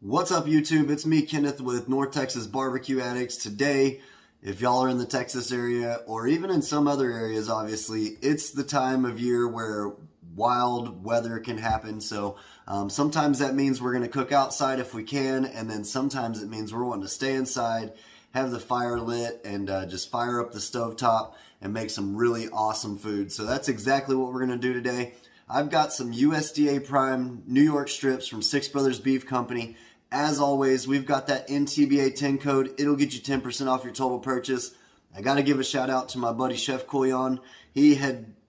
What's up, YouTube? It's me, Kenneth, with North Texas Barbecue Addicts. Today, if y'all are in the Texas area, or even in some other areas, obviously, it's the time of year where wild weather can happen. So sometimes that means we're going to cook outside if we can, and then sometimes it means we're wanting to stay inside, have the fire lit, and just fire up the stovetop and make some really awesome food. So that's exactly what we're going to do today. I've got some USDA Prime New York strips from Six Brothers Beef Company. As always, we've got that NTBA 10 code. It'll get you 10% off your total purchase. I got to give a shout out to my buddy Chef Couillon. He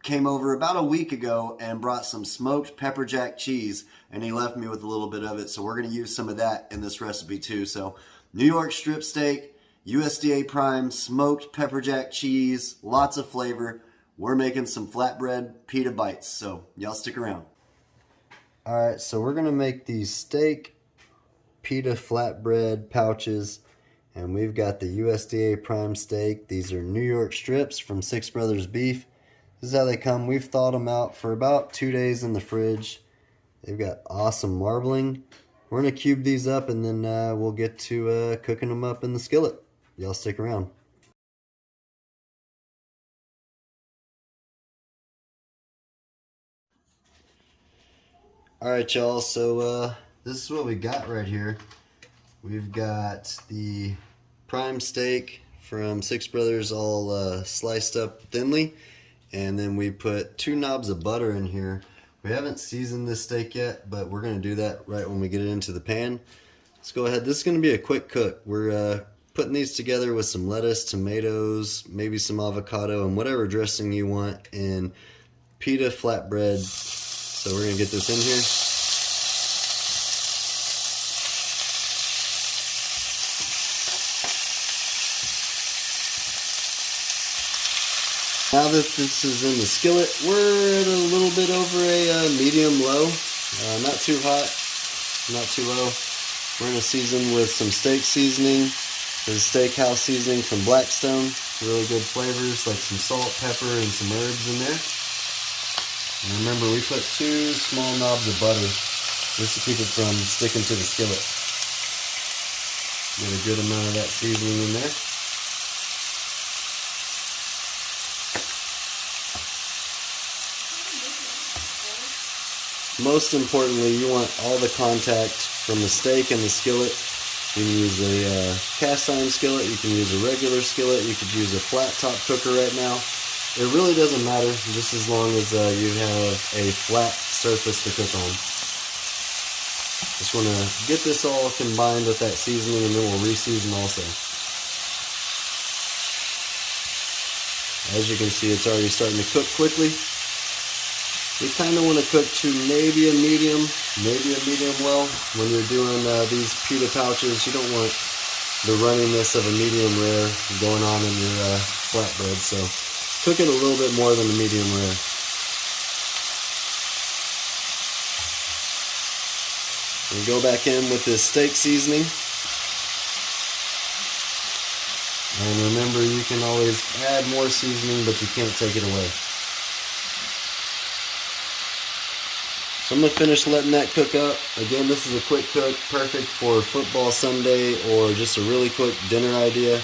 came over about a week ago and brought some smoked pepper jack cheese, and he left me with a little bit of it. So we're going to use some of that in this recipe too. So New York strip steak, USDA Prime, smoked pepper jack cheese, lots of flavor. We're making some flatbread pita bites, so y'all stick around. All right, so we're gonna make these steak pita flatbread pouches, and we've got the USDA Prime steak. These are New York strips from Six Brothers Beef. This is how they come. We've thawed them out for about 2 days in the fridge. They've got awesome marbling. We're gonna cube these up, and then we'll get to cooking them up in the skillet. Y'all stick around. Alright, y'all, so this is what we got right here. We've got the prime steak from Six Brothers all sliced up thinly, and then we put 2 knobs of butter in here. We haven't seasoned this steak yet, but we're going to do that right when we get it into the pan. Let's go ahead. This is going to be a quick cook. We're putting these together with some lettuce, tomatoes, maybe some avocado, and whatever dressing you want, and pita flatbread. So we're going to get this in here. Now that this is in the skillet, we're at a little bit over a medium-low. Not too hot, not too low. We're going to season with some steak seasoning. This is steakhouse seasoning from Blackstone. Really good flavors like some salt, pepper, and some herbs in there. And remember, we put 2 small knobs of butter just to keep it from sticking to the skillet. Get a good amount of that seasoning in there. Most importantly, you want all the contact from the steak and the skillet. You can use a cast iron skillet, you can use a regular skillet, you could use a flat top cooker right now. It really doesn't matter, just as long as you have a flat surface to cook on. Just want to get this all combined with that seasoning, and then we'll re-season also. As you can see, it's already starting to cook quickly. You kind of want to cook to maybe a medium well. When you're doing these pita pouches, you don't want the runniness of a medium rare going on in your flatbread, so cook it a little bit more than a medium rare. We go back in with this steak seasoning. And remember, you can always add more seasoning, but you can't take it away. So I'm going to finish letting that cook up. Again, this is a quick cook, perfect for football Sunday or just a really quick dinner idea.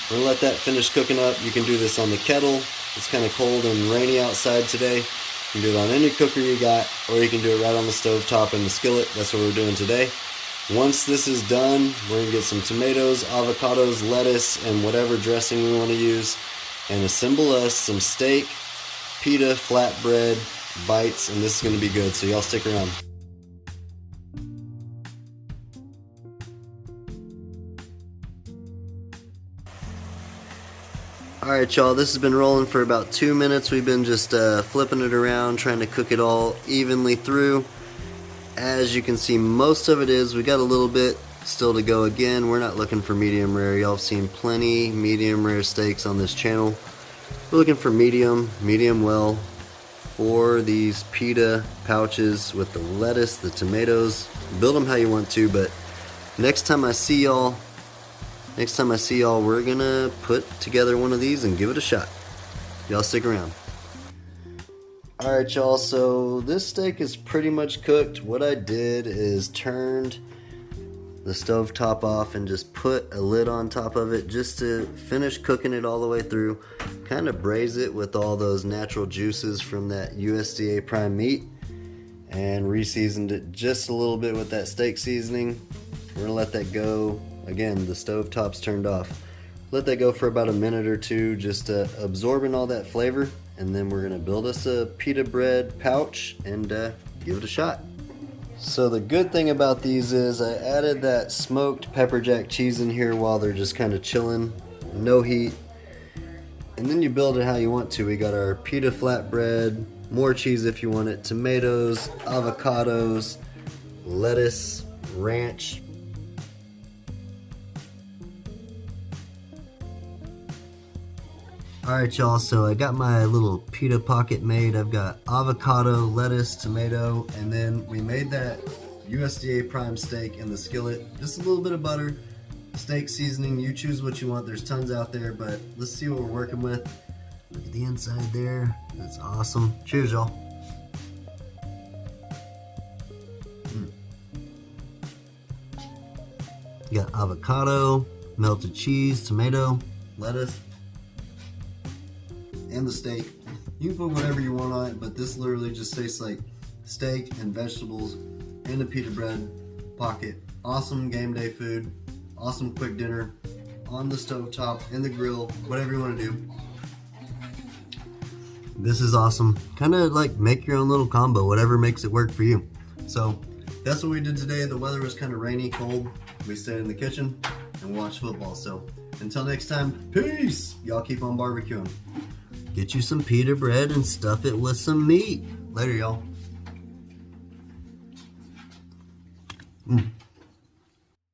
We're going to let that finish cooking up. You can do this on the kettle. It's kind of cold and rainy outside today. You can do it on any cooker you got, or you can do it right on the stove top in the skillet. That's what we're doing today. Once this is done, we're going to get some tomatoes, avocados, lettuce, and whatever dressing we want to use, and assemble us some steak, pita, flatbread, bites, and this is going to be good, so y'all stick around. Alright, y'all, this has been rolling for about 2 minutes. We've been just flipping it around, trying to cook it all evenly through. As you can see, most of it is. We got a little bit still to go. Again, we're not looking for medium rare. Y'all have seen plenty medium rare steaks on this channel. We're looking for medium well for these pita pouches with the lettuce, the tomatoes. Build them how you want to, but next time I see y'all, we're gonna put together one of these and give it a shot. Y'all stick around. Alright, y'all, so this steak is pretty much cooked. What I did is turned the stove top off and just put a lid on top of it just to finish cooking it all the way through. Kind of braise it with all those natural juices from that USDA prime meat, and re-seasoned it just a little bit with that steak seasoning. We're gonna let that go. Again, the stove top's turned off. Let that go for about a minute or two, just absorbing all that flavor, and then we're gonna build us a pita bread pouch and give it a shot. So the good thing about these is I added that smoked pepper jack cheese in here while they're just kind of chilling, no heat. And then you build it how you want to. We got our pita flatbread, more cheese if you want it, tomatoes, avocados, lettuce, ranch. Alright y'all, so I got my little pita pocket made. I've got avocado, lettuce, tomato, and then we made that USDA prime steak in the skillet. Just a little bit of butter, steak seasoning, you choose what you want. There's tons out there, but let's see what we're working with. Look at the inside there, that's awesome. Cheers y'all. You got avocado, melted cheese, tomato, lettuce, and the steak. You can put whatever you want on it, but this literally just tastes like steak and vegetables and a pita bread pocket. Awesome game day food, awesome quick dinner on the stove top, in the grill, whatever you want to do. This is awesome. Kind of like make your own little combo, whatever makes it work for you. So that's what we did today. The weather was kind of rainy, cold. We stayed in the kitchen and watched football. So until next time, peace. Y'all keep on barbecuing. Get you some pita bread and stuff it with some meat. Later, y'all.